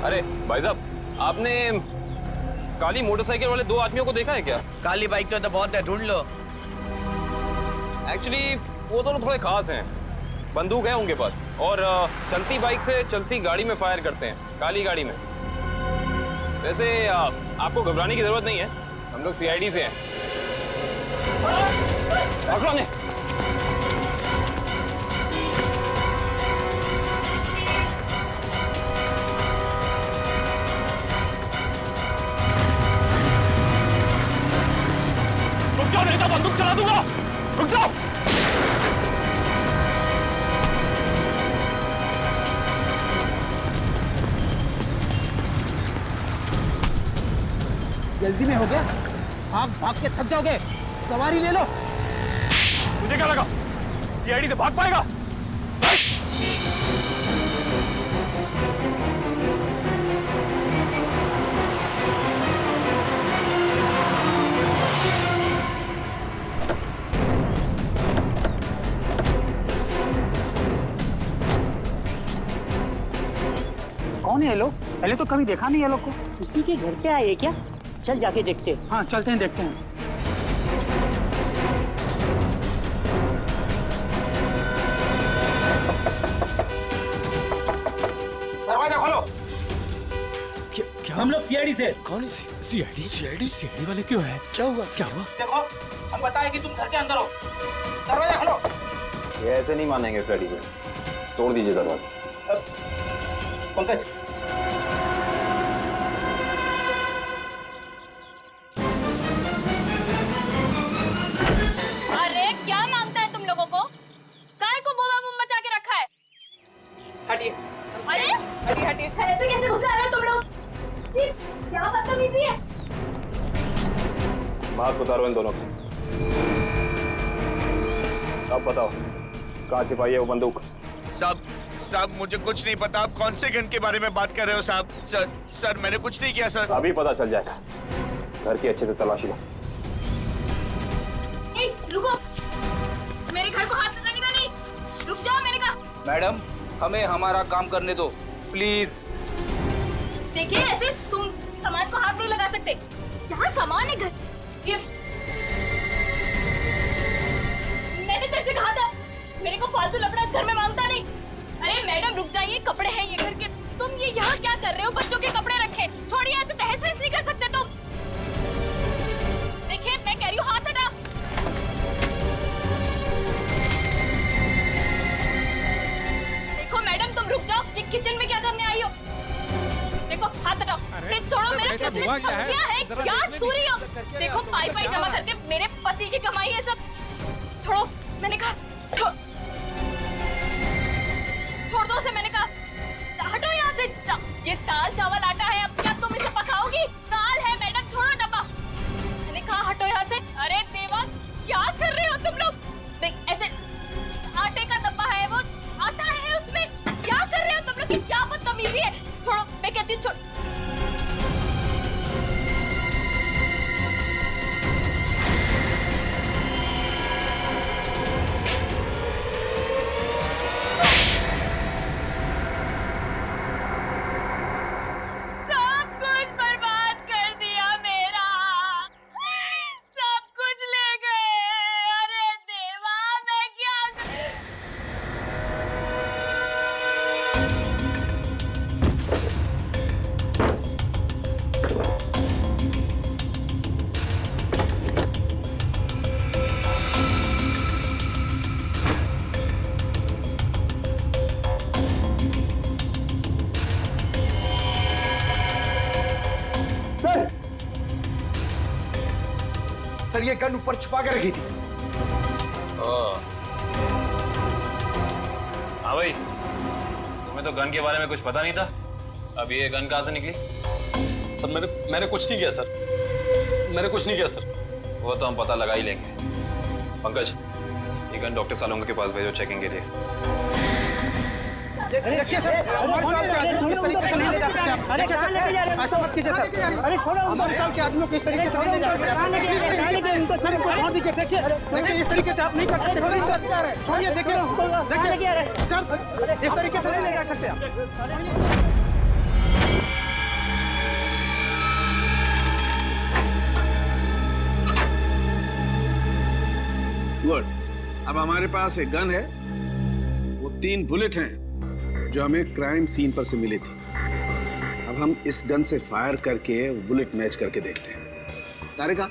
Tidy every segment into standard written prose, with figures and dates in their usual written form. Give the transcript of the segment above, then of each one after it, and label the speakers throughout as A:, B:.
A: अरे भाई साहब, आपने काली मोटरसाइकिल वाले दो आदमियों को देखा है क्या?
B: काली बाइक तो बहुत है, ढूंढ लो।
A: एक्चुअली वो दोनों थोड़े खास हैं। बंदूक है उनके पास और चलती बाइक से चलती गाड़ी में फायर करते हैं, काली गाड़ी में। वैसे आपको घबराने की जरूरत नहीं है, हम लोग सीआईडी से हैं। पकड़ो ने। रुक जाओ नहीं तो बंदूक चला दूंगा। रुक जाओ।
C: जल्दी में हो गया, भाग भाग के थक जाओगे, सवारी ले लो।
A: मुझे क्या लगा सीआईडी से भाग पाएगा?
C: कौन है ये लोग? पहले तो कभी देखा नहीं ये लोग को।
D: किसी के घर पे आए क्या? चल जाके देखते।
C: हाँ चलते हैं, देखते हैं।
A: दरवाजा खोलो।
C: क्या? हम लोग सीआईडी से।
B: कौन
C: सीआईडी? सीआईडी वाले क्यों है?
B: क्या हुआ?
C: देखो, हम बताए कि तुम घर के अंदर हो। दरवाजा खोलो।
A: ये ऐसे नहीं मानेंगे फ्रेडी को, तोड़ दीजिए दरवाजा।
C: पंकज,
E: अरे क्या मांगता है तुम लोगों को? काय को बोबा मुंह मचा के रखा है?
C: हटिए।
E: अरे हटिए। ऐसे कैसे घुसे आ रहे हो तुम लोग? क्या बदतमीजी है?
A: मास्क उतारो इन दोनों को। अब बताओ कहाँ छिपाई है वो बंदूक?
B: साहब मुझे कुछ नहीं पता। आप कौन से गन के बारे में बात कर रहे हो साहब? सर मैंने कुछ नहीं किया सर।
A: अभी पता चल जाएगा। घर की अच्छे से तलाशी लो।
E: रुको, मेरे घर को हाथ लगाने का नहीं। रुक जाओ, मैंने कहा।
F: मैडम, हमें हमारा काम करने दो प्लीज।
E: देखिए, ऐसे तुम सामान को हाथ नहीं लगा सकते। यहाँ सामान है, घर गिफ्ट। मैंने तेरे से कहा था मेरे को फालतू लफड़ा घर में मांगता नहीं। अरे मैडम रुक जाइए, कपड़े हैं ये घर के। तुम ये यहाँ क्या कर रहे हो? बच्चों के कपड़े रखे। छोड़िए, ऐसे तहस नहस नहीं कर सकते तुम। देखिए मैं कह रही हूँ, हाथ हटा। देखो मैडम, तुम रुक जाओ। ये किचन में क्या करने आई हो? देखो हाथ हटाओ। फ्रिज छोड़ो, मेरे फ्रिज में सब्जियां हैं। क्या छू रही हो? देखो पाई जमा करके मेरे पति की कमाई है सब। छोड़ो, मैंने कहा छोड़ दो उसे, मैंने कहा। हटो यहाँ से। ये दाल चावल आटा है, अब क्या तुम इसे पकाओगी? दाल है मैडम, छोड़ो डब्बा। मैंने कहा हटो यहाँ से। अरे देवा, क्या कर रहे हो तुम लोग? देख ऐसे आटे का डब्बा है, वो आटा है उसमें। क्या कर रहे हो तुम लोग? ये क्या बदतमीजी है? छोड़ो, मैं कहती हूँ छोड़। सब कुछ बर्बाद कर दिया मेरा। सब कुछ ले गए। अरे देवा, मैं क्या
B: सर ये गन ऊपर छुपा के रखी थी।
A: हाँ भाई, तुम्हें तो गन के बारे में कुछ पता नहीं था। अब ये गन कहाँ से निकली?
G: सर मैंने कुछ नहीं किया सर। मैंने कुछ नहीं किया सर।
A: वो तो हम पता लगा ही लेंगे। पंकज, ये गन डॉक्टर सालोंगा के पास भेजो चेकिंग के लिए।
C: देखिए सर, हमारे चाल के आदमी को इस तरीके से नहीं ले जा सकते आप। देखिए सर, ऐसा मत कीजिए सर।
D: अरे छोड़ो
C: हमारे चाल के आदमियों को इस तरीके से नहीं ले जा सकते आप। सर इनको छोड़ दीजिए। देखिए इस तरीके से आप नहीं कर सकते। प्लीज सर छोड़िए। देखिए सर, इस तरीके से नहीं ले जा सकते आप।
H: गुड। अब हमारे पास एक गन है, वो 3 बुलेट हैं जो हमें क्राइम सीन पर से मिली थी। अब हम इस गन से फायर करके वो बुलेट मैच करके देखते हैं। तारिका,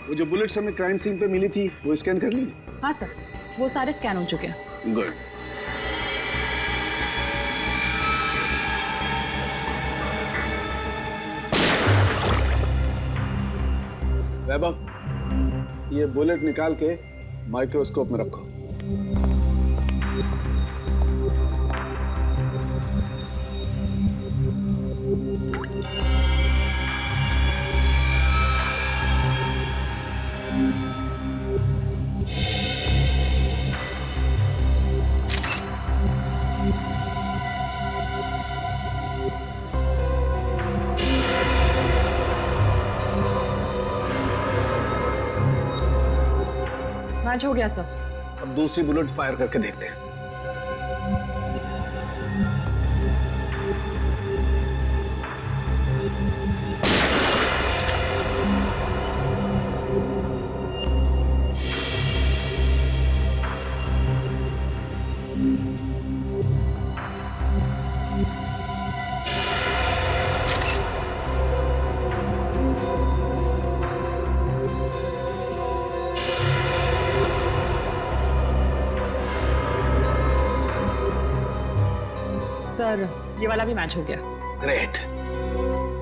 H: वो जो बुलेट्स हमें क्राइम सीन पे मिली थी वो स्कैन कर ली?
I: हाँ सर, वो सारे स्कैन हो चुके हैं।
H: गुड। वैभव, ये बुलेट निकाल के माइक्रोस्कोप में रखो।
I: मैच हो गया सर।
H: अब दूसरी बुलेट फायर करके देखते हैं।
I: सर ये वाला भी मैच हो गया।
H: ग्रेट।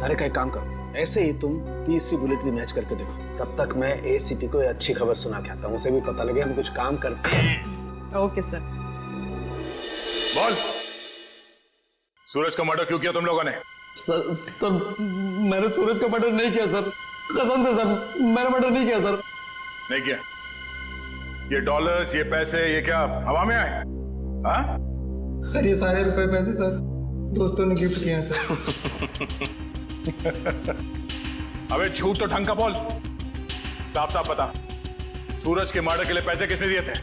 H: अरे का एक काम करो, ऐसे ही तुम तीसरी बुलेट भी मैच करके देखो। तब तक मैं एसीपी को अच्छी खबर सुना के आता हूँ, उसे भी पता लगे हम कुछ काम करते हैं।
I: Okay sir.
J: बोल, सूरज का मर्डर क्यों किया तुम लोगों ने?
G: सर मैंने सूरज का मर्डर नहीं किया सर, कसम से सर, मैंने मर्डर नहीं किया सर।
J: नहीं किया? ये डॉलर्स, ये पैसे, ये क्या हवा में आए? हाँ?
K: सर ये सारे रुपए पैसे सर दोस्तों ने गिफ्ट किए हैं सर।
J: अबे झूठ तो ढंग का बोल, साफ साफ बता, सूरज के मर्डर के लिए पैसे किसने दिए थे?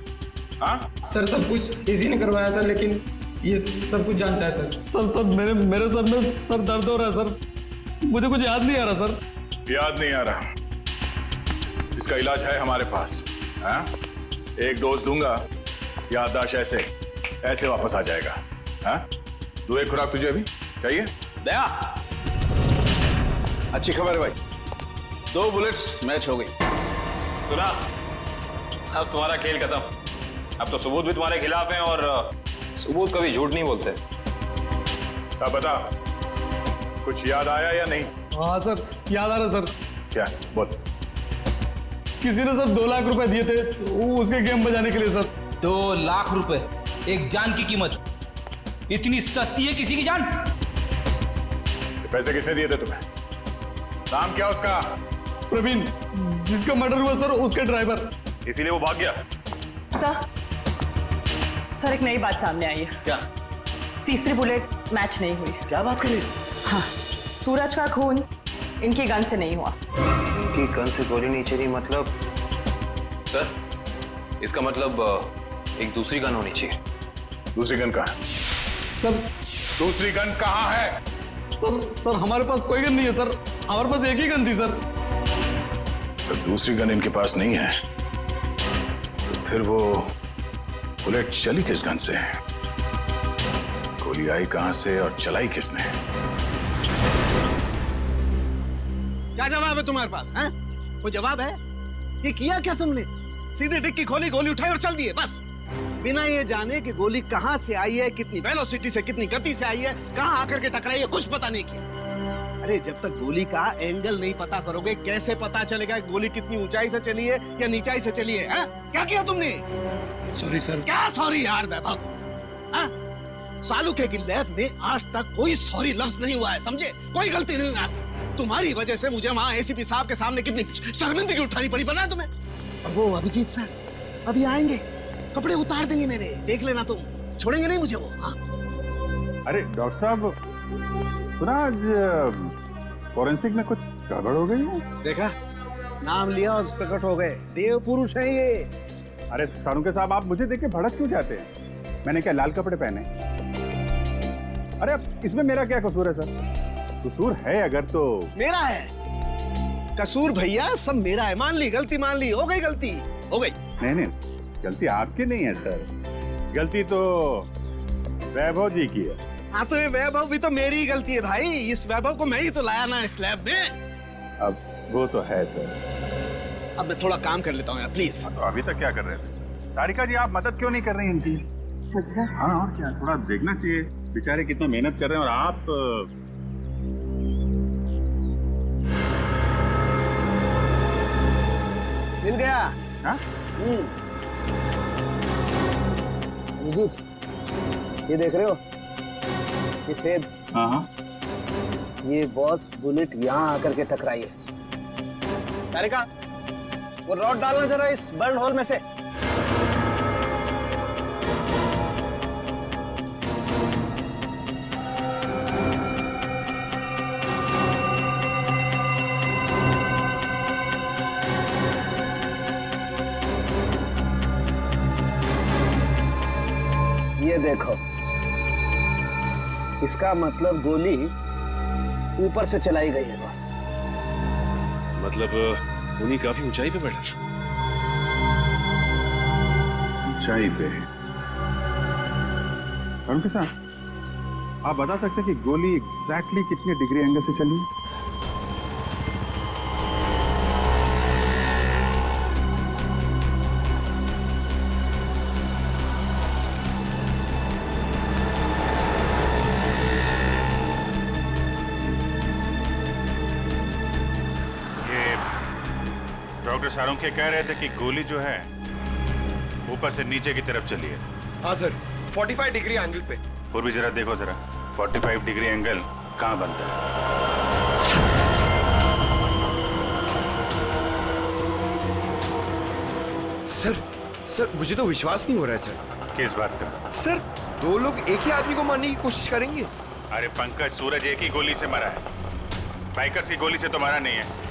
J: हाँ?
K: सर सब कुछ इसी ने करवाया सर, लेकिन ये सब कुछ जानता है सर।
G: सर मेरे सर में सर दर्द हो रहा है सर, मुझे कुछ याद नहीं आ रहा सर।
J: याद नहीं आ रहा? इसका इलाज है हमारे पास। हाँ? एक डोज दूंगा, याददाश्त ऐसे वापस आ जाएगा। हाँ? दो एक खुराक तुझे अभी चाहिए?
H: दया, अच्छी खबर है भाई, 2 बुलेट्स मैच हो गई।
A: सुना, अब तुम्हारा खेल खत्म। अब तो सबूत भी तुम्हारे खिलाफ हैं और सबूत कभी झूठ नहीं बोलते।
J: अब बता, कुछ याद आया या नहीं?
G: हाँ सर, याद आ रहा सर।
J: क्या? बोल।
G: किसी ने सर 2 लाख रुपए दिए थे उसके गेम बजाने के लिए सर।
F: 2 लाख रुपए, एक जान की कीमत? इतनी सस्ती है किसी की जान?
J: पैसे किसने दिए थे तुम्हें? नाम क्या उसका?
G: प्रवीण, जिसका मर्डर हुआ सर उसका ड्राइवर।
J: इसीलिए वो भाग गया?
I: सर एक नई बात सामने आई है।
H: क्या?
I: तीसरी बुलेट मैच नहीं हुई।
H: क्या बात कर रही हो?
I: हाँ, सूरज का खून इनकी गन से नहीं हुआ।
A: इनकी गन से गोली नहीं चली मतलब? सर, इसका मतलब एक दूसरी गन होनी चाहिए।
J: दूसरी गन कहाँ है?
G: सर
J: दूसरी गन कहाँ है?
G: सर हमारे पास कोई गन नहीं है सर, हमारे पास एक ही गन थी सर।
J: तो दूसरी गन इनके पास नहीं है तो फिर वो बुलेट चली किस गन से? गोली आई कहां से और चलाई किसने?
H: क्या जवाब है तुम्हारे पास? हैं? वो जवाब है? ये किया क्या तुमने? सीधे डिक्की खोली, गोली उठाई और चल दिए बस, बिना ये जाने कि गोली कहां से आई है, कितनी वेलोसिटी से, कितनी गति से आई है, कहां आकर के टकराई है, कुछ पता नहीं किया। अरे जब तक गोली का एंगल नहीं पता करोगे कैसे पता चलेगा कि गोली कितनी ऊंचाई से चली है या नीचाई से चली है? क्या किया तुमने?
K: Sorry sir.
H: क्या सॉरी यार वैभव? सालुके की लैब में आज तक कोई सॉरी लफ्ज नहीं हुआ है, समझे? कोई गलती नहीं हुई आज तक। तुम्हारी वजह से मुझे वहां एसीपी साहब के सामने कितनी शर्मिंदगी उठानी पड़ी, पता है तुम्हें? और वो अभिजीत सर अभी आएंगे, कपड़े उतार देंगे मेरे, देख लेना तुम, छोड़ेंगे नहीं मुझे वो। हाँ?
J: अरे डॉक्टर साहब, सुना आज फॉरेंसिक में कुछ गड़बड़ हो गई है।
H: देखा, नाम लिया और प्रकट हो गए, देव पुरुष है ये।
J: अरे सारुंके साहब, आप मुझे देख के भड़क क्यों जाते हैं? मैंने क्या लाल कपड़े पहने? अरे अब इसमें मेरा क्या कसूर है सर? कसूर है अगर तो
H: मेरा है। कसूर भैया सब मेरा है। मान ली गलती, मान ली, हो गई गलती, हो गई।
J: नहीं, गलती आपकी नहीं है सर, गलती तो वैभव जी की है।
H: हाँ तो ये वैभव भी तो मेरी ही गलती है भाई। इस वैभव को मैं ही तो लाया ना इस लैब में।
J: अब वो तो है सर।
H: अब मैं थोड़ा काम कर लेता हूँ यार, प्लीज।
J: तो अभी तक क्या कर रहे थे? सारिका जी, आप मदद क्यों नहीं कर रही इनकी?
I: अच्छा,
J: हाँ, और क्या, थोड़ा देखना चाहिए बेचारे कितना मेहनत कर रहे हैं और आप
H: मिल गया।
J: हाँ?
H: अभिजीत, ये देख रहे हो ये छेद?
J: हाँ।
H: ये बॉस बुलेट यहाँ आकर के टकराई है। तारिका, वो रॉड डालना जरा इस बर्न होल में से। ये देखो, इसका मतलब गोली ऊपर से चलाई गई है बस।
A: मतलब खूनी काफी ऊंचाई पे बैठा।
J: ऊंचाई पे? सारुंके साहब, आप बता सकते हैं कि गोली एग्जैक्टली कितने डिग्री एंगल से चली है?
L: डॉक्टर सारुंके कह रहे थे कि गोली जो है ऊपर से नीचे की तरफ चली है।
M: हाँ सर, 45 डिग्री एंगल पे।
L: और भी जरा देखो जरा, 45 डिग्री एंगल कहाँ बनता है?
M: सर मुझे तो विश्वास नहीं हो रहा है सर।
L: किस बात का?
M: सर, दो लोग एक ही आदमी को मारने की कोशिश करेंगे।
L: अरे पंकज, सूरज एक ही गोली से मरा है, बाइकर्स की गोली से तो मरा नहीं है।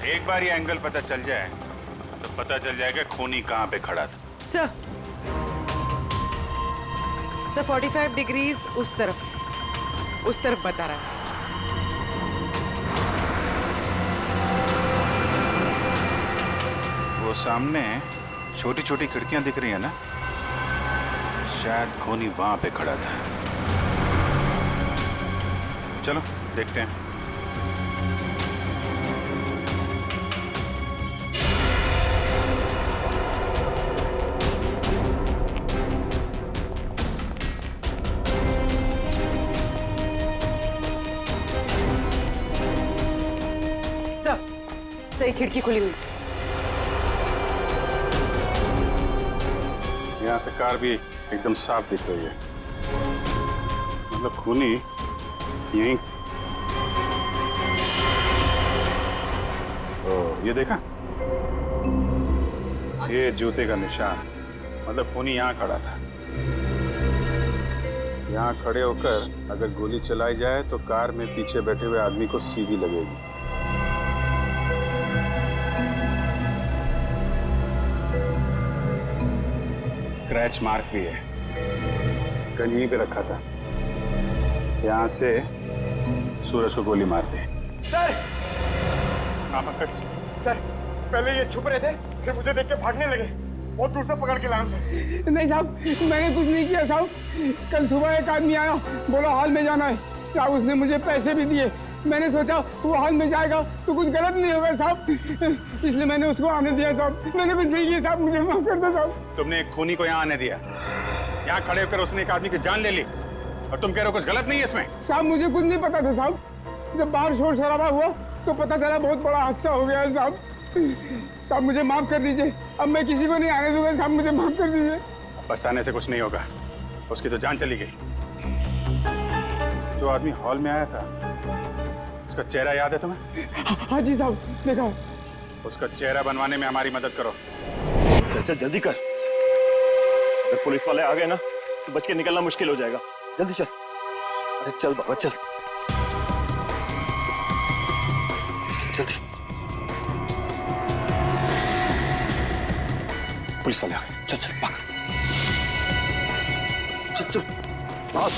L: एक बार ये एंगल पता चल जाए तो पता चल जाएगा खूनी कहाँ पे खड़ा था।
I: सर 45 डिग्रीज उस तरफ बता रहा है।
L: वो सामने छोटी छोटी खिड़कियां दिख रही है ना, शायद खूनी वहां पे खड़ा था। चलो देखते हैं।
I: सही खिड़की खुली हुई।
J: यहाँ से कार भी एकदम साफ दिख रही है, मतलब खूनी यहीं। तो ये देखा, ये जूते का निशान, मतलब खूनी यहाँ खड़ा था। यहाँ खड़े होकर अगर गोली चलाई जाए तो कार में पीछे बैठे हुए आदमी को सीधी लगेगी। स्क्रैच मार्क भी है, गन यहीं पे रखा था। यहाँ से सूरज को गोली मार दी।
M: सर!
N: सर, पहले ये छुप रहे थे, फिर मुझे देख के भागने लगे। बहुत दूर से पकड़ के लाया सर।
C: नहीं साहब, मैंने कुछ नहीं किया साहब। कल सुबह एक आदमी आया, बोला हॉल में जाना है साहब। उसने मुझे पैसे भी दिए। मैंने सोचा वो हॉल में जाएगा तो कुछ गलत नहीं होगा साहब, इसलिए मैंने उसको आने दिया साहब। मैंने कुछ नहीं किया साहब, मुझे माफ कर दो साहब।
J: तुमने एक खूनी को यहाँ आने दिया, यहाँ खड़े होकर उसने एक आदमी की जान ले ली, और तुम कह रहे हो कुछ गलत नहीं है इसमें?
C: साहब मुझे कुछ नहीं पता था साहब। जब बाहर शोर शराबा हुआ तो पता चला बहुत बड़ा हादसा हो गया है साहब। साहब मुझे माफ कर दीजिए, अब मैं किसी को नहीं आने दूंगा साहब, मुझे माफ कर दीजिए।
J: पछताने से कुछ नहीं होगा, उसकी तो जान चली गई। जो आदमी हॉल में आया था, उसका चेहरा याद है तुम्हें?
C: हाँ जी साहब, देखा।
J: उसका चेहरा बनवाने में हमारी मदद करो।
N: चल चल जल्दी कर, अगर पुलिस वाले आ गए ना तो बच के निकलना मुश्किल हो जाएगा। जल्दी चल।
M: अरे चल बाबा चल, जल्दी। पुलिस वाले आ गए, चल चल भाग। चल चल भाग।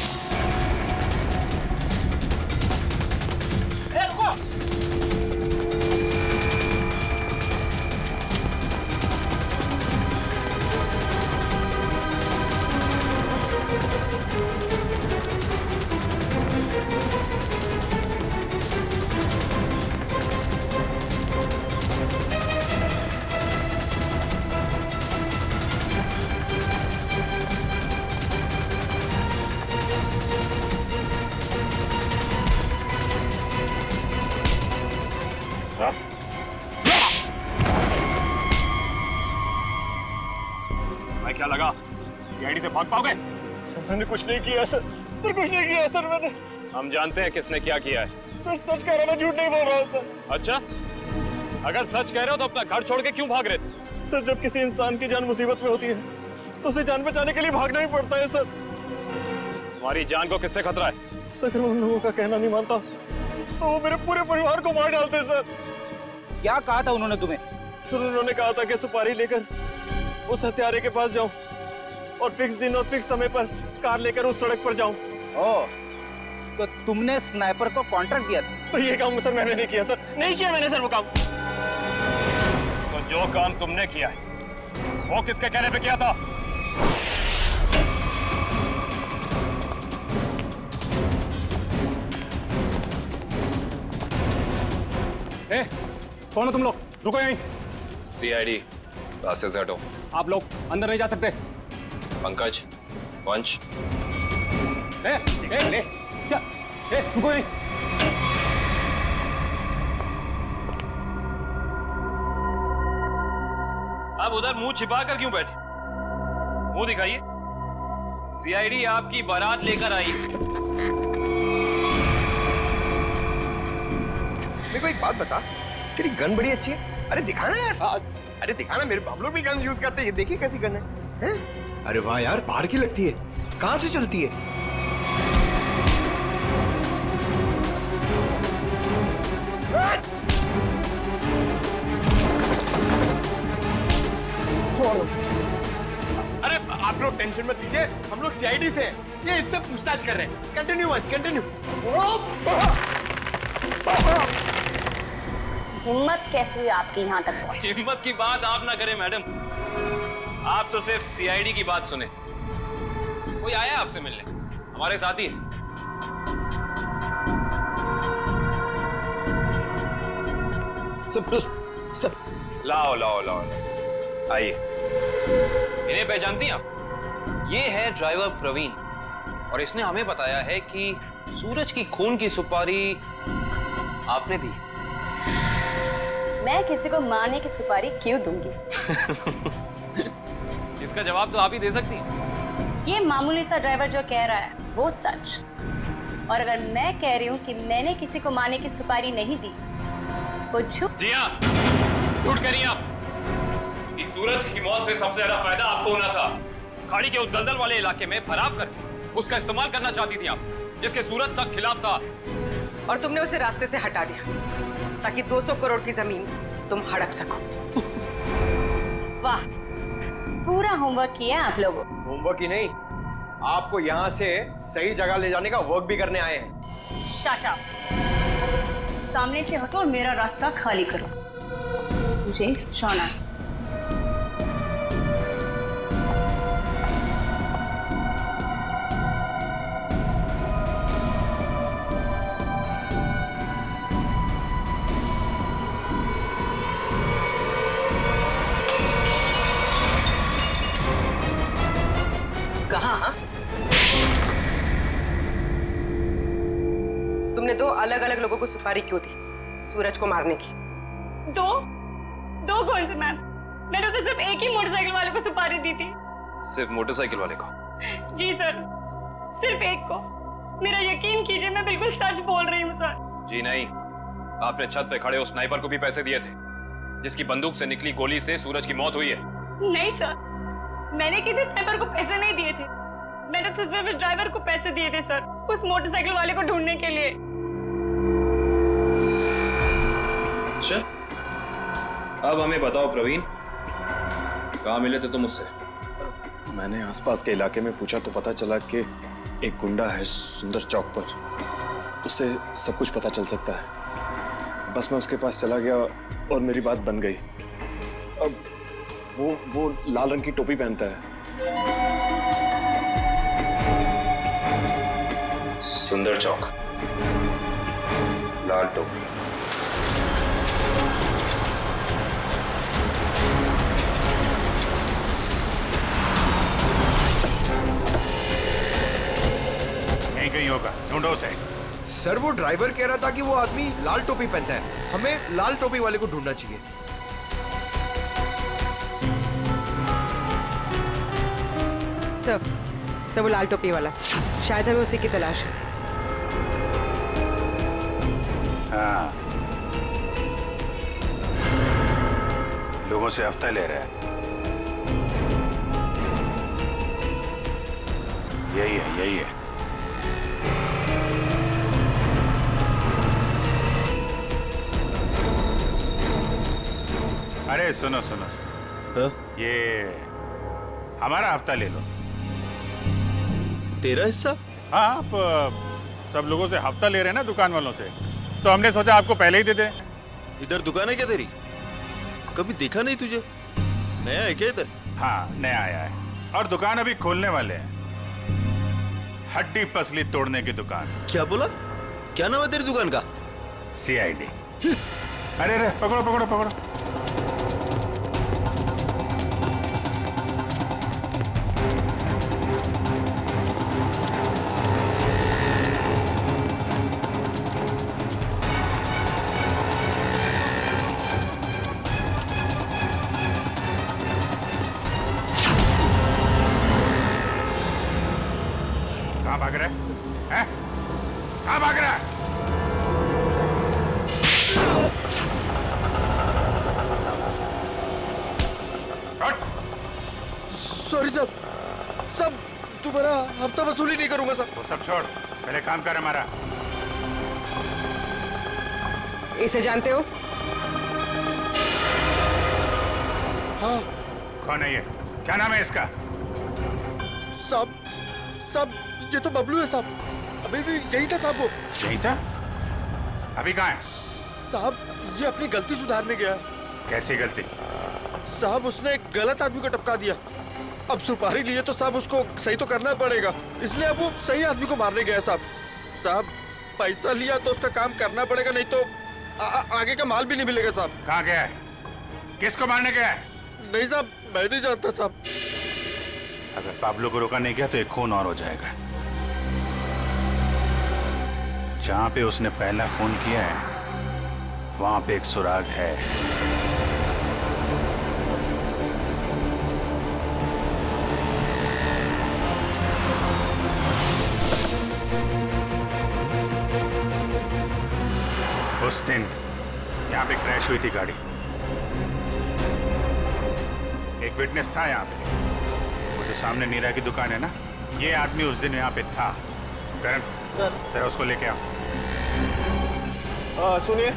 A: मैं क्या लगा गाड़ी से भाग पाओगे?
N: सर मैंने कुछ नहीं किया सर, सर कुछ नहीं किया सर मैंने।
A: हम जानते हैं किसने क्या किया है।
N: सर सच कह रहा हूँ, मैं झूठ नहीं बोल रहा हूँ सर।
A: अच्छा, अगर सच कह रहे हो तो अपना घर छोड़ के क्यों भाग रहे थे?
N: सर जब किसी इंसान की जान मुसीबत में होती है तो उसे जान बचाने के लिए भागना ही पड़ता है सर।
A: तुम्हारी जान को किससे खतरा है?
N: सर मैं उन लोगों का कहना नहीं मानता तो वो मेरे पूरे परिवार को मार डालते सर।
F: क्या कहा था उन्होंने तुम्हें?
N: सर उन्होंने कहा था कि सुपारी लेकर उस हत्यारे के पास जाऊं और फिक्स दिन और फिक्स समय पर कार लेकर उस सड़क पर जाऊं।
F: ओह, तो तुमने स्नाइपर को कॉन्ट्रैक्ट दिया था?
N: पर ये काम सर मैंने नहीं किया सर, नहीं किया मैंने सर वो काम।
A: तो जो काम तुमने किया है वो किसके कहने पे किया था?
G: ए, कौन हो तुम लोग? रुको यहीं।
A: सीआईडी, रास्ते से हटो।
G: आप लोग अंदर नहीं जा सकते।
A: पंकज, पंच।
G: ए, क्या? रुको यहीं।
A: आप उधर मुंह छिपा कर क्यों बैठे? मुंह दिखाइए। सीआईडी आपकी बारात लेकर आई।
M: मेरे को एक बात बता, तेरी गन बड़ी अच्छी है। अरे दिखाना यार। अरे दिखाना, मेरे बाप लोग भी गन यूज करते हैं। ये देखिए कैसी गन है, हैं? अरे वाह यार, बाहर की लगती है। कहाँ से चलती है?
N: अरे आप लोग टेंशन मत लीजिए, हम लोग सीआईडी से हैं। ये इससे पूछताछ कर रहे हैं। Continue once, continue.
E: हिम्मत कैसे हुई आपकी यहाँ तक पहुंची?
A: हिम्मत की बात आप ना करें मैडम, आप तो सिर्फ सीआईडी की बात सुने। कोई आया आपसे मिलने? हमारे साथी है।
G: सब
A: लाओ लाओ लाओ, आइए। इन्हें पहचानती हैं आप? ये है ड्राइवर प्रवीण और इसने हमें बताया है कि सूरज की खून की सुपारी आपने दी।
E: मैं किसी को मारने की सुपारी क्यों दूंगी?
A: इसका जवाब तो आप ही दे सकती हैं।
E: ये मामूली सा ड्राइवर जो कह रहा है वो सच, और अगर मैं कह रही हूँ कि मैंने किसी को मारने की सुपारी नहीं दी वो झूठ।
A: जी हाँ, झूठ कह रही हैं आप। इस सूरज की मौत से सबसे ज्यादा फायदा आपको होना था। खाड़ी के उस दलदल वाले इलाके में फरार करके उसका इस्तेमाल करना चाहती थी आप, जिसके सूरज सख्त खिलाफ था।
I: और तुमने उसे रास्ते से हटा दिया ताकि 200 करोड़ की जमीन तुम हड़प सको।
E: वाह, पूरा होमवर्क किया आप लोगों।
M: होमवर्क ही नहीं, आपको यहाँ से सही जगह ले जाने का वर्क भी करने आए हैं।
E: शट अप, सामने से हटो और मेरा रास्ता खाली करो, मुझे जाना है।
I: कहाँ? तुमने 2 अलग-अलग लोगों को सुपारी क्यों दी सूरज को मारने की?
E: दो कौन से मैम? मैंने तो सिर्फ एक ही मोटरसाइकिल वाले को सुपारी दी थी।
A: सिर्फ मोटरसाइकिल वाले को?
E: जी सर, सिर्फ एक को। मेरा यकीन कीजिए, मैं बिल्कुल सच बोल रही हूँ सर।
A: जी नहीं, आपने छत पे खड़े उस स्नाइपर को भी पैसे दिए थे जिसकी बंदूक से निकली गोली से सूरज की मौत हुई है।
E: नहीं सर, मैंने किसी स्नाइपर को पैसे नहीं दिए थे। मैंने
O: मैंने तो सिर्फ इस ड्राइवर को पैसे दिए थे सर, उस मोटरसाइकिल वाले को ढूंढने के लिए।
A: अच्छा, अब हमें बताओ प्रवीण, कहाँ मिले थे तुम उससे?
N: मैंने आसपास के इलाके में पूछा तो पता चला कि एक गुंडा है सुंदर चौक पर, उससे सब कुछ पता चल सकता है। बस मैं उसके पास चला गया और मेरी बात बन गई। अब वो लाल रंग की टोपी पहनता है।
A: सुंदर चौक, लाल टोपी।
L: कहीं होगा, ढूंढो उसे।
M: सर वो ड्राइवर कह रहा था कि वो आदमी लाल टोपी पहनता है, हमें लाल टोपी वाले को ढूंढना चाहिए।
I: सर वो लाल टोपी वाला, शायद हमें उसी की तलाश है।
L: हाँ, लोगों से हफ्ता ले रहा है। यही है। अरे सुनो, ये हमारा हफ्ता ले लो।
N: तेरा हिस्सा?
L: हाँ, आप सब लोगों से हफ्ता ले रहे हैं ना दुकान वालों से, तो हमने सोचा आपको पहले ही दे दें।
N: इधर दुकान है क्या तेरी? कभी देखा नहीं तुझे? नया है क्या इधर?
L: हाँ, नया आया है और दुकान अभी खोलने वाले हैं। हड्डी पसली तोड़ने की दुकान।
N: क्या बोला? क्या नाम है तेरी दुकान का?
L: CID। अरे पकड़ो। कहाँ भाग रहा है? कहाँ भाग रहा है?
N: सॉरी सब तुम्हारा हफ्ता वसूली नहीं करूंगा सब।
L: वो सब छोड़, पहले काम कर हमारा।
I: इसे जानते हो?
N: हाँ।
L: कौन है ये? क्या नाम है इसका?
N: साहब ये तो बबलू है साहब। अभी भी यही था साहब। वो
L: यही था? अभी कहाँ है?
N: साहब ये अपनी गलती सुधारने गया।
L: कैसी गलती?
N: साहब उसने एक गलत आदमी को टपका दिया। अब सुपारी लिए तो साहब उसको सही तो करना पड़ेगा, इसलिए अब वो सही आदमी को मारने गया साहब। पैसा लिया तो उसका काम करना पड़ेगा, नहीं तो आगे का माल भी नहीं मिलेगा साहब।
L: कहाँ गया है? किसको मारने गया है?
N: नहीं साहब, मैं नहीं जानता साहब।
L: अगर पाब्लो को रोका नहीं गया तो एक खून और हो जाएगा। जहां पे उसने पहला खून किया है वहां पे एक सुराग है। उस दिन यहाँ पे क्रैश हुई थी गाड़ी। एक विटनेस था यहाँ पे। वो जो सामने नीरा की दुकान है ना, ये आदमी उस दिन यहाँ पे था। करण, जरा उसको लेके आओ।
N: सुनिए,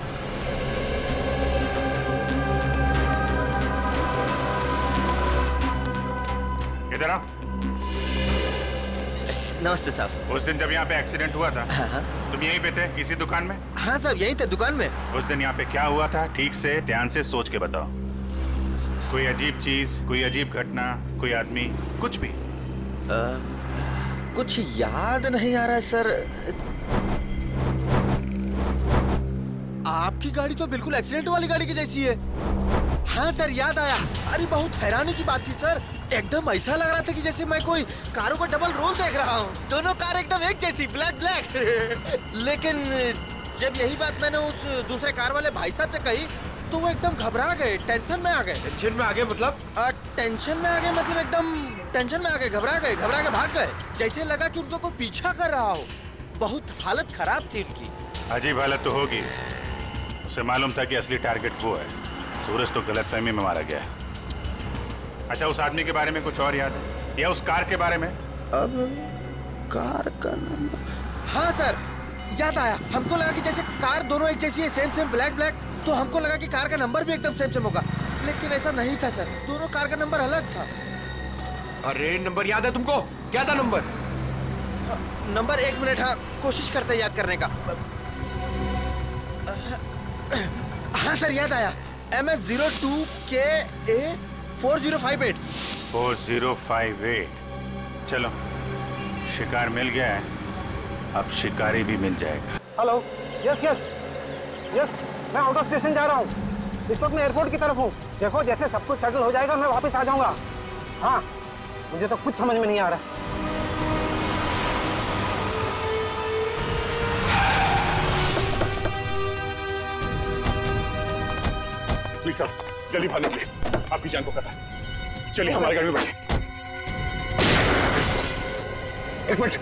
L: इधर आओ।
M: नमस्ते साहब।
L: उस दिन जब यहाँ पे एक्सीडेंट हुआ था, तुम यहीं पे थे इसी दुकान में?
M: हाँ साहब, यहीं थे दुकान में।
L: उस दिन यहाँ पे क्या हुआ था, ठीक से ध्यान से सोच के बताओ। कोई अजीब चीज, कोई अजीब घटना, कोई आदमी, कुछ भी?
M: कुछ याद नहीं आ रहा है सर। आपकी गाड़ी तो बिल्कुल एक्सीडेंट वाली गाड़ी की जैसी है। हाँ सर, याद आया। अरे बहुत हैरानी की बात थी सर, एकदम ऐसा लग रहा था कि जैसे मैं कोई कारों का डबल रोल देख रहा हूँ। दोनों कार एकदम एक जैसी, ब्लैक। लेकिन जब यही बात मैंने उस दूसरे कार वाले भाई साहब से कही तो वो एकदम घबरा गए, टेंशन में आ गए।
N: टेंशन में आ गए मतलब?
M: टेंशन में आ गए मतलब एकदम टेंशन में आ गए, घबरा के भाग गए। जैसे लगा कि उनको कोई पीछा कर रहा हो। बहुत हालत खराब थी उनकी।
L: अजीब हालत तो होगी। उसे मालूम था कि असली टारगेट वो है। सूरज तो गलतफहमी में मारा गया है। अच्छा, उस आदमी के बारे में कुछ और याद है या उस कार के बारे में?
M: अब कार का नंबर, हाँ सर याद आया। हमको लगा कि जैसे कार दोनों एक जैसी है, सेम ब्लैक ब्लैक, तो हमको लगा कि कार का नंबर भी एकदम सेम होगा, लेकिन ऐसा नहीं था सर, दोनों कार का नंबर अलग था।
B: अरे नंबर याद है तुमको? क्या था नंबर?
M: नंबर 1 मिनट, हाँ कोशिश करते याद करने का। हाँ सर याद आया, MS02KA 4058।
L: 4058। चलो, शिकार मिल गया है, अब शिकारी भी मिल जाएगा।
H: हेलो, यस, मैं आउट ऑफ स्टेशन जा रहा हूँ। इस वक्त मैं एयरपोर्ट की तरफ हूँ। देखो जैसे सब कुछ सेटल हो जाएगा मैं वापस आ जाऊंगा। हाँ, मुझे तो कुछ समझ में नहीं आ रहा।
J: प्लीज साहब, जल्दी भागेंगे, आपकी जान को खतरा। चलिए हमारे गाड़ी में बैठे। एक मिनट,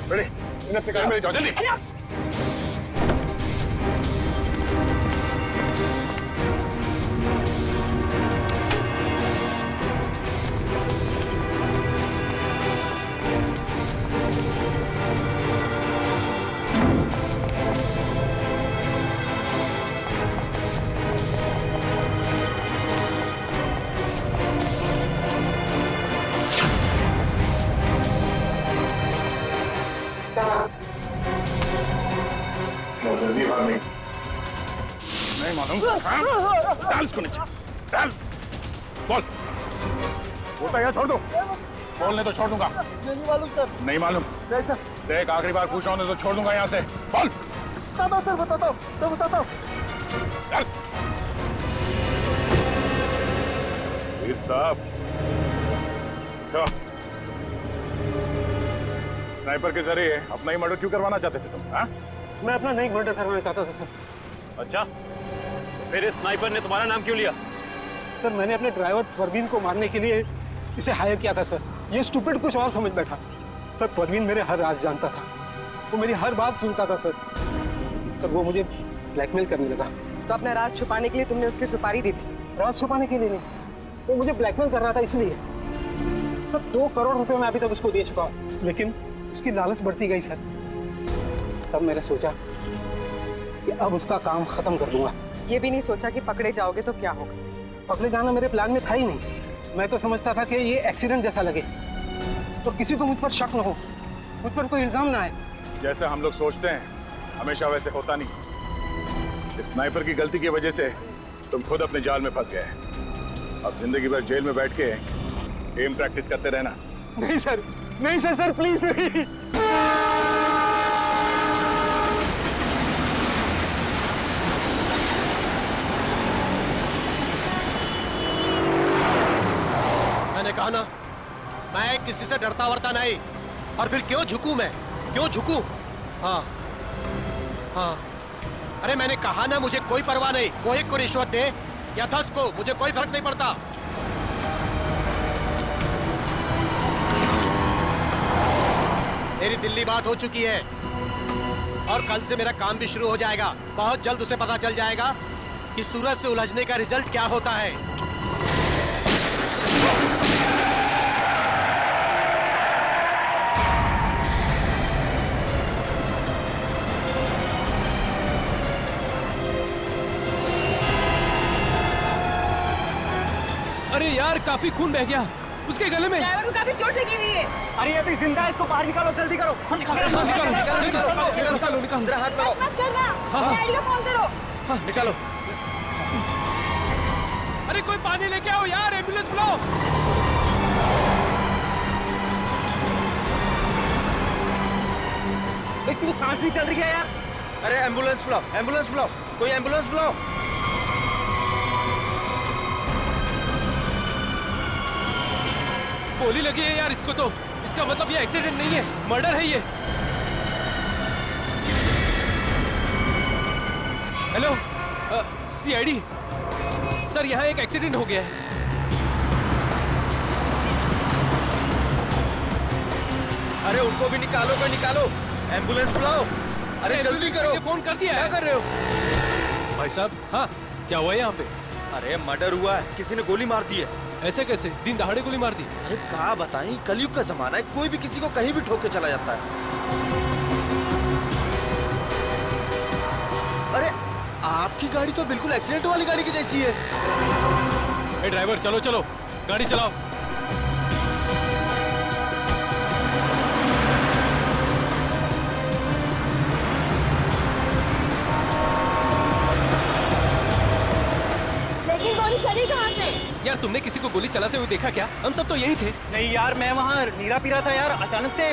J: बैठे, इन्हें अपनी गाड़ी में ले जाओ जल्दी। जल्दी भागने। नहीं मालूम। डाल इसको नीचे, डाल। बोल। बोलता है छोड़ दो। बोलने तो छोड़ दूंगा।
C: नहीं मालूम सर।
J: नहीं मालूम।
C: नहीं सर।
J: देख आखिरी बार पूछ रहा हूँ तो छोड़ दूंगा यहाँ से। बोल।
C: बताता हूँ सर, बताता हूँ।
J: चल। वीर साहब, स्नाइपर के जरिए अपना ही मर्डर क्यों करवाना चाहते थे तुम? हाँ?
H: मैं अपना नहीं मर्डर करवाना चाहता था सर।
A: अच्छा, फिर इस स्नाइपर ने तुम्हारा नाम क्यों लिया?
H: सर मैंने अपने ड्राइवर परवीन को मारने के लिए इसे हायर किया था सर। ये स्टूपिड कुछ और समझ बैठा। सर परवीन मेरे हर राज जानता था, वो मेरी हर बात सुनता था सर। वो मुझे ब्लैकमेल करने लगा।
I: तो अपना राज छुपाने के लिए तुमने उसकी सुपारी दी थी?
H: राज छुपाने के लिए नहीं, वो मुझे ब्लैकमेल कर रहा था इसलिए। सर 2 करोड़ रुपए मैं अभी तक उसको दे चुका हूँ, लेकिन उसकी लालच बढ़ती गई सर। तब मैंने सोचा कि अब उसका काम खत्म कर दूंगा।
I: ये भी नहीं सोचा कि पकड़े जाओगे तो क्या होगा?
H: पकड़े जाना मेरे प्लान में था ही नहीं। मैं तो समझता था कि ये एक्सीडेंट जैसा लगे तो किसी को मुझ पर शक न हो, मुझ पर कोई इल्जाम ना आए।
J: जैसे हम लोग सोचते हैं हमेशा वैसे होता नहीं। इस स्नाइपर की गलती की वजह से तुम खुद अपने जाल में फंस गए। अब जिंदगी भर जेल में बैठ के एम प्रैक्टिस करते रहना।
H: नहीं सर, नहीं सर, प्लीज नहीं।
C: मैंने कहा ना, मैं किसी से डरता वरता नहीं। और फिर क्यों झुकूं मैं? क्यों झुकूं? हाँ। अरे मैंने कहा ना, मुझे कोई परवाह नहीं। वो 1 को रिश्वत दे या 10 को, मुझे कोई फर्क नहीं पड़ता। मेरी दिल्ली बात हो चुकी है और कल से मेरा काम भी शुरू हो जाएगा। बहुत जल्द उसे पता चल जाएगा कि सूरज से उलझने का रिजल्ट क्या होता है।
G: अरे यार, काफी खून बह गया उसके गले में।
O: ड्राइवर को काफी चोट लगी हुई है।
H: अरे ये भी जिंदा है, इसको बाहर निकालो, जल्दी करो।
G: निकालो।
O: मत करना। डैडी को फोन करो।
C: निकालो।
G: अरे कोई पानी लेके आओ यार, एम्बुलेंस बुलाओ।
H: इसकी तो सांस नहीं चल रही है यार।
M: अरे एम्बुलेंस बुलाओ, कोई एम्बुलेंस बुलाओ।
G: गोली लगी है यार इसको तो। इसका मतलब ये एक्सीडेंट नहीं है, मर्डर है ये। हेलो, CID सर, यहाँ एक एक्सीडेंट हो गया है।
M: अरे उनको भी निकालो, एम्बुलेंस बुलाओ। अरे जल्दी करो।
G: फोन कर दिया।
M: क्या कर रहे हो
G: भाई साहब? हाँ, क्या हुआ यहाँ पे?
M: अरे मर्डर हुआ है, किसी ने गोली मार दी है।
C: ऐसे कैसे? दिन दहाड़े गोली मार दी?
M: अरे क्या बताएं, कलयुग का जमाना है, कोई भी किसी को कहीं भी ठोक के चला जाता है। अरे आपकी गाड़ी तो बिल्कुल एक्सीडेंट वाली गाड़ी की जैसी है।
C: ए ड्राइवर, चलो चलो, गाड़ी चलाओ।
O: लेकिन गोली चली कहाँ से?
C: यार तुमने किसी को गोली चलाते हुए देखा क्या? हम सब तो यही थे।
P: नहीं यार, मैं वहाँ नीरा पी रहा था यार, अचानक से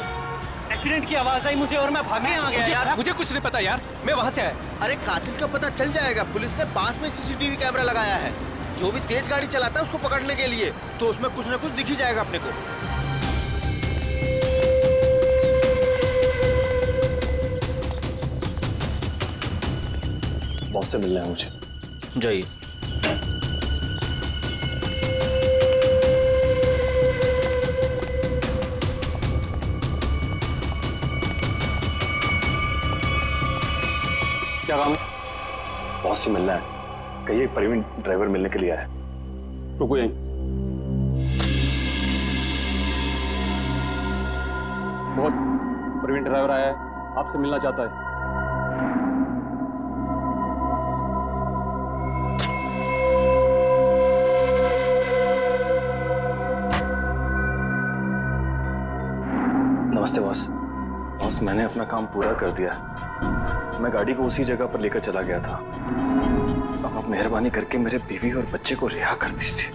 P: एक्सीडेंट की आवाज आई मुझे और मैं भागने आ गया यार।
C: मुझे कुछ नहीं पता यार, मैं वहाँ से आया।
M: अरे कातिल का पता चल जाएगा, पुलिस ने पास में सीसीटीवी कैमरा लगाया है। जो भी तेज गाड़ी चलाता है उसको पकड़ने के लिए, तो उसमें कुछ न कुछ दिख ही जाएगा अपने को।
N: बॉस से मिलना है मुझे।
M: जाइए।
N: क्या काम है? बॉस से मिलना है। कहिए प्रवीण ड्राइवर मिलने के लिए आया है।
G: रुको यहीं। बहुत प्रवीण ड्राइवर आया है, आपसे मिलना चाहता है।
N: नमस्ते बॉस। बॉस मैंने अपना काम पूरा कर दिया। मैं गाड़ी को उसी जगह पर लेकर चला गया था। अब आप मेहरबानी करके मेरे बीवी और बच्चे को रिहा कर दीजिए।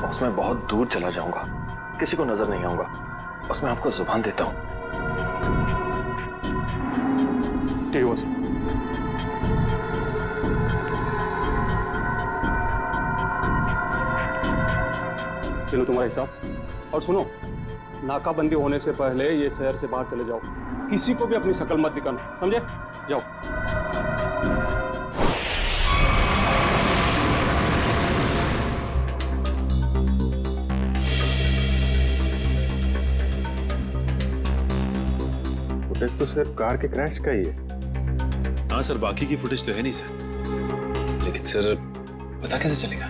N: बॉस मैं बहुत दूर चला जाऊंगा, किसी को नजर नहीं आऊंगा। बस मैं आपको जुबान देता हूं।
G: ठीक है बॉस। चलो तुम्हारा हिसाब। और सुनो, नाकाबंदी होने से पहले ये शहर से बाहर चले जाओ। किसी को भी अपनी शक्ल मत दिखाना, समझे? जाओ।
L: फुटेज तो सिर्फ कार के क्रैश का ही है।
N: हाँ सर, बाकी की फुटेज तो है नहीं सर। लेकिन सर पता कैसे चलेगा?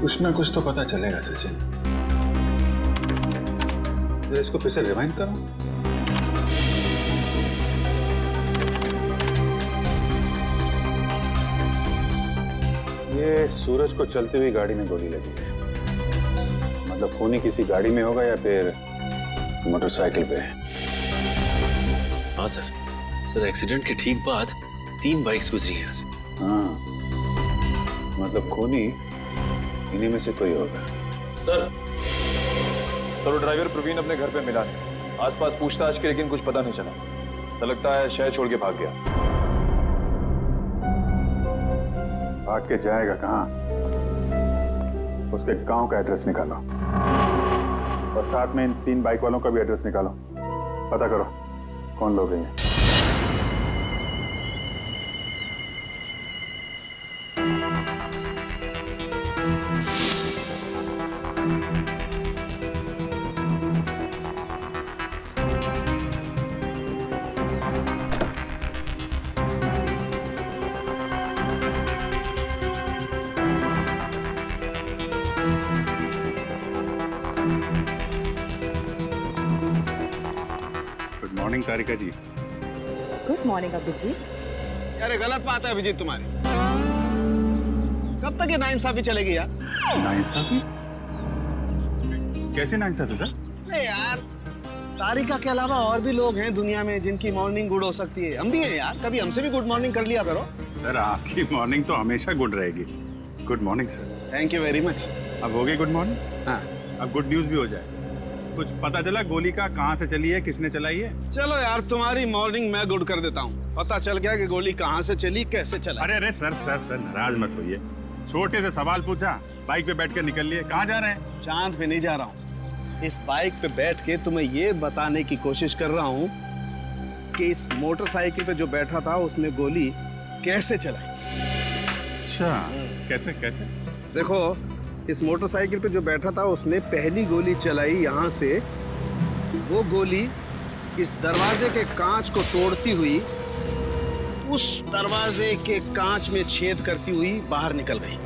L: कुछ ना कुछ तो पता चलेगा सचिन। इसको फिर से रिवाइंड करो। ये सूरज को चलती हुई गाड़ी में गोली लगी है। मतलब खूनी किसी गाड़ी में होगा या फिर मोटरसाइकिल पे।
N: हाँ सर। सर एक्सीडेंट के ठीक बाद 3 बाइक्स गुजरी हैं यहाँ से।
L: हाँ, मतलब खूनी इन्हीं में से कोई होगा।
A: सर ड्राइवर प्रवीण अपने घर पे मिला नहीं। आसपास पूछताछ की, लेकिन कुछ पता नहीं चला। ऐसा लगता है शहर छोड़ के भाग गया।
L: भाग के जाएगा कहाँ? उसके गांव का एड्रेस निकालो और साथ में इन 3 बाइक वालों का भी एड्रेस निकालो। पता करो कौन लोग हैं। Good morning Tarika ji.
I: Good morning Abhijeet.
H: यार गलत बात है अभिजीत तुम्हारी। कब तक ये नाइंसाफी चलेगी यार?
L: नाइंसाफी? कैसे नाइंसाफी सर?
H: नहीं यार, तारिका के अलावा और भी लोग हैं दुनिया में जिनकी मॉर्निंग गुड हो सकती है। हम भी हैं यार, कभी हमसे भी गुड मॉर्निंग कर लिया करो।
L: सर आपकी मॉर्निंग तो हमेशा गुड रहेगी। Good morning sir.
H: Thank you very much.
L: अब हो गई गुड मॉर्निंग?
H: हाँ।
L: अब गुड न्यूज भी हो जाए। कुछ पता चला गोली का कहाँ से चली है, किसने चलाई है?
H: चलो यार, तुम्हारी मॉर्निंग मैं गुड कर देता हूँ। पता चल गया कि गोली कहाँ से चली, कैसे चला।
L: अरे अरे सर सर सर नाराज मत होइए। छोटे से सवाल पूछा, बाइक पे बैठ कर निकल लिए। कहाँ जा रहे हैं?
H: चांद पे नहीं जा रहा हूँ। इस बाइक पे बैठ के तुम्हें ये बताने की कोशिश कर रहा हूँ कि इस मोटरसाइकिल पे जो बैठा था उसने गोली कैसे चलाई।
L: अच्छा, कैसे कैसे?
H: देखो, इस मोटरसाइकिल पे जो बैठा था उसने पहली गोली चलाई यहाँ से। वो गोली इस दरवाजे के कांच को तोड़ती हुई उस दरवाजे के कांच में छेद करती हुई बाहर निकल गई।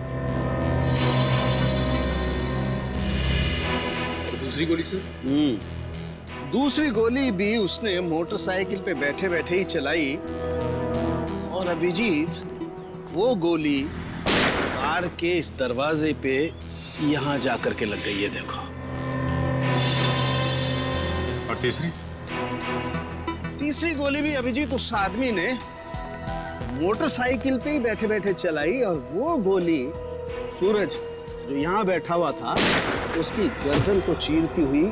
H: दूसरी गोली सर? दूसरी गोली भी उसने मोटरसाइकिल पे बैठे बैठे ही चलाई और अभिजीत वो गोली कार के इस दरवाजे पे यहां जाकर के लग गई है, देखो।
L: और तीसरी?
H: तीसरी गोली भी अभिजीत उस आदमी ने मोटरसाइकिल पे ही बैठे बैठे चलाई और वो गोली सूरज जो यहाँ बैठा हुआ था उसकी गर्दन को चीरती हुई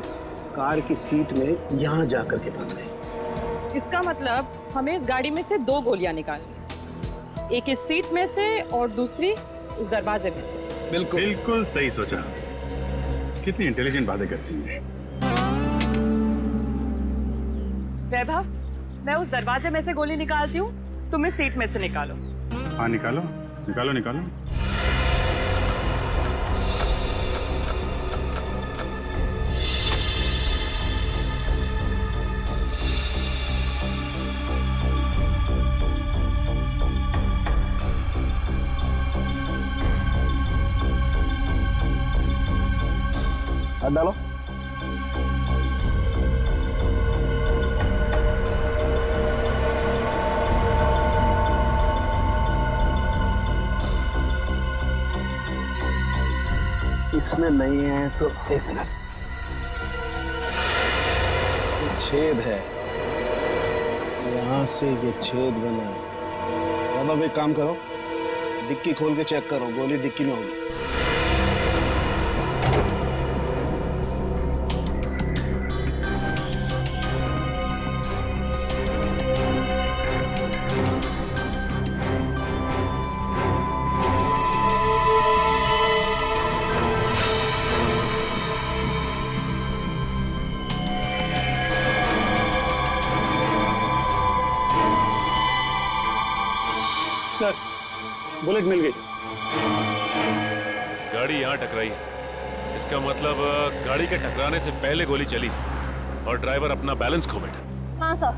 H: कार की सीट में यहाँ जाकर के फंस गई।
I: इसका मतलब हमें इस गाड़ी में से 2 गोलियां निकालनी, एक इस सीट में से और दूसरी उस दरवाजे में से।
L: बिल्कुल सही सोचा। कितनी इंटेलिजेंट बातें करती हैं।
I: वैभव, मैं उस दरवाजे में से गोली निकालती हूँ, तुम इस सीट में से निकालो।
L: हाँ निकालो निकालो निकालो।
H: हाथ डालो। इसमें नहीं है तो एक मिनट, छेद है, यहां से ये छेद बना है। अब एक काम करो, डिक्की खोल के चेक करो, गोली डिक्की में होगी।
G: सर, बुलेट मिल गई।
Q: गाड़ी यहाँ टकराई है, इसका मतलब गाड़ी के टकराने से पहले गोली चली और ड्राइवर अपना बैलेंस खो बैठा।
E: हाँ सर,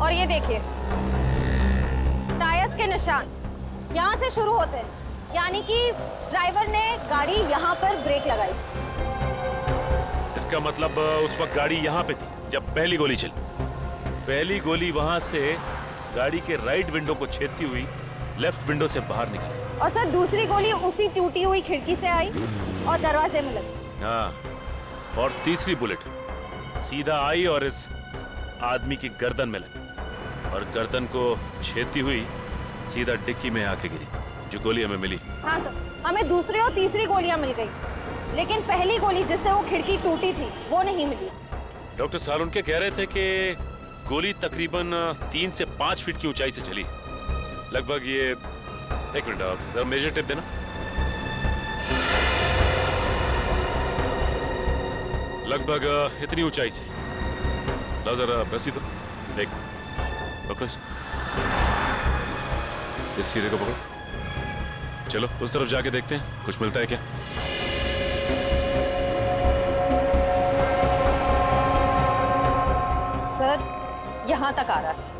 E: और ये देखिए टायर्स के निशान यहाँ से शुरू होते हैं, यानी कि ड्राइवर ने गाड़ी यहाँ पर ब्रेक लगाई।
Q: इसका मतलब उस वक्त गाड़ी यहाँ पे थी जब पहली गोली चली। पहली गोली वहां से गाड़ी के राइट विंडो को छेदती हुई लेफ्ट विंडो से बाहर निकली।
E: और सर दूसरी गोली उसी टूटी हुई खिड़की से आई और दरवाजे में लगी।
Q: हाँ, और तीसरी बुलेट सीधा आई और इस आदमी की गर्दन में लगी और गर्दन को छेदती हुई सीधा डिक्की में आके गिरी, जो गोली हमें मिली।
E: हाँ सर, हमें दूसरी और तीसरी गोलियां मिल गई, लेकिन पहली गोली जिससे वो खिड़की टूटी थी वो नहीं मिली।
Q: डॉक्टर सालुनके कह रहे थे कि गोली तकरीबन 3 से 5 फीट की ऊंचाई से चली, लगभग ये, एक मिनट आप जरा मेजर टेप देना, लगभग इतनी ऊंचाई से। लो जरा रस्सी तो देख, पकड़ो इस सीधे को पकड़ो, चलो उस तरफ जाके देखते हैं कुछ मिलता है क्या।
E: सर यहाँ तक आ रहा है।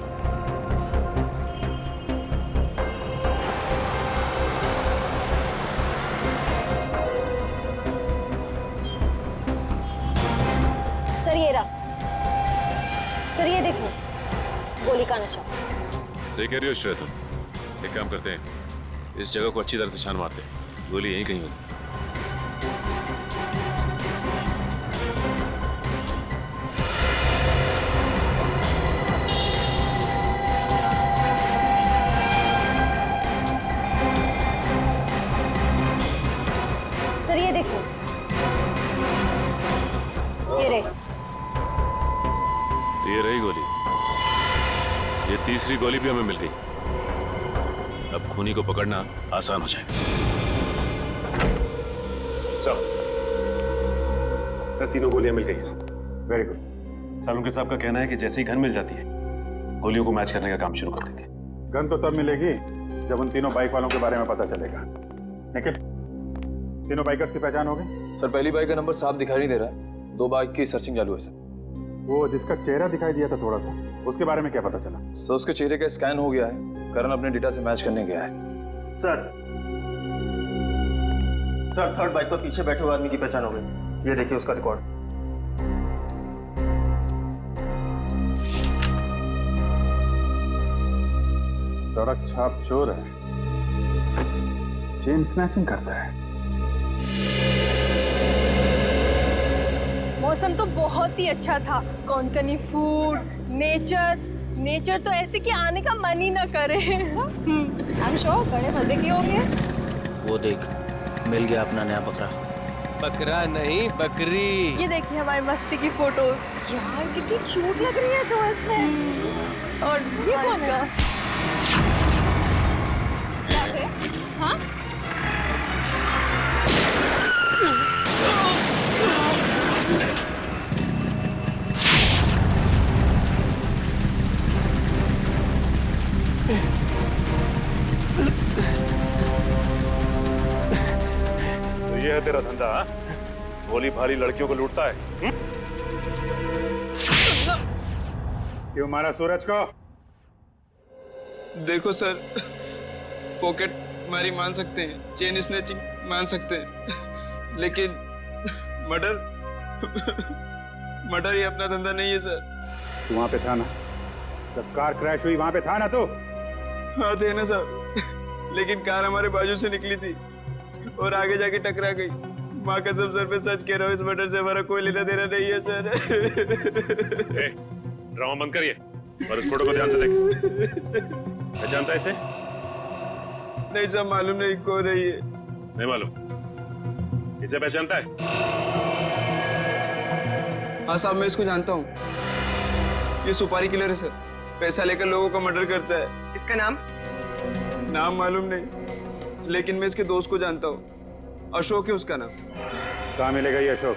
E: सर ये रहा, सर ये देखिए गोली का निशान।
Q: सही कह रही हो श्रेया, तुम एक काम करते हैं, इस जगह को अच्छी तरह से छान मारते हैं, गोली यहीं कहीं होगी।
E: सर ये देखिए,
Q: ये रही गोली, ये तीसरी गोली भी हमें मिल गई। अब खूनी को पकड़ना आसान हो जाएगा।
G: सर तीनों गोलियां मिल गई हैं। Very good. सालुनके साहब का कहना है कि जैसे ही गन मिल जाती है गोलियों को मैच करने का काम शुरू कर देंगे।
L: गन तो तब मिलेगी जब उन तीनों बाइक वालों के बारे में पता चलेगा। निखिल, तीनों बाइकर्स की पहचान हो गई?
A: सर पहली बाइक का नंबर साफ दिखाई नहीं दे रहा है, 2 बाइक की सर्चिंग चालू है सर।
L: वो जिसका चेहरा दिखाई दिया था थोड़ा सा, उसके बारे में क्या पता चला?
A: सर उसके चेहरे का स्कैन हो गया है, करण अपने डेटा से मैच करने गया है।
M: सर थर्ड बाइक पर पीछे बैठे हुए आदमी की पहचान हो गई, ये देखिए उसका रिकॉर्ड।
J: सड़क छाप चोर है, चेन स्नैचिंग करता है।
O: मौसम तो बहुत ही अच्छा था, कोंकणी फूड, नेचर तो ऐसे कि आने का मन ही ना करे। I'm sure बड़े मजे किए होंगे।
M: वो देख, मिल गया अपना नया बकरा।
P: बकरा नहीं, बकरी।
O: ये देखिए हमारी मस्ती की फोटो। यार कितनी क्यूट लग रही है तो इसमें। और ये कौन है? क्या है? हाँ?
Q: तो ये है तेरा धंधा, हाँ? भोली भाली लड़कियों को लूटता है।
J: क्यों मारा सूरज को?
K: देखो सर, पॉकेट मारी मान सकते हैं, चेन स्नैचिंग मान सकते हैं, लेकिन मर्डर ये अपना धंधा नहीं है सर।
J: तू वहां पे था ना जब कार क्रैश हुई? वहां पे था ना तू?
K: हाँ थे ना सर, लेकिन कार हमारे बाजू से निकली थी और आगे जाके टकरा गई। माँ कसम सर पे सच कह रहा हूँ, इस मर्डर से हमारा कोई लेना देना नहीं है सर।
Q: ड्रामा बंद करिए और इस फोटो को ध्यान से देख। पहचानता है इसे?
K: नहीं सर, मालूम नहीं कौन है ये।
Q: नहीं मालूम? इसे पहचानता है?
K: हाँ साहब, मैं इसको जानता हूँ। ये सुपारी किलर है सर, पैसा लेकर लोगों का मर्डर करता है।
P: इसका नाम?
K: नाम मालूम नहीं, लेकिन मैं इसके दोस्त को जानता हूँ। अशोक है उसका नाम।
J: कहाँ मिलेगा ये अशोक?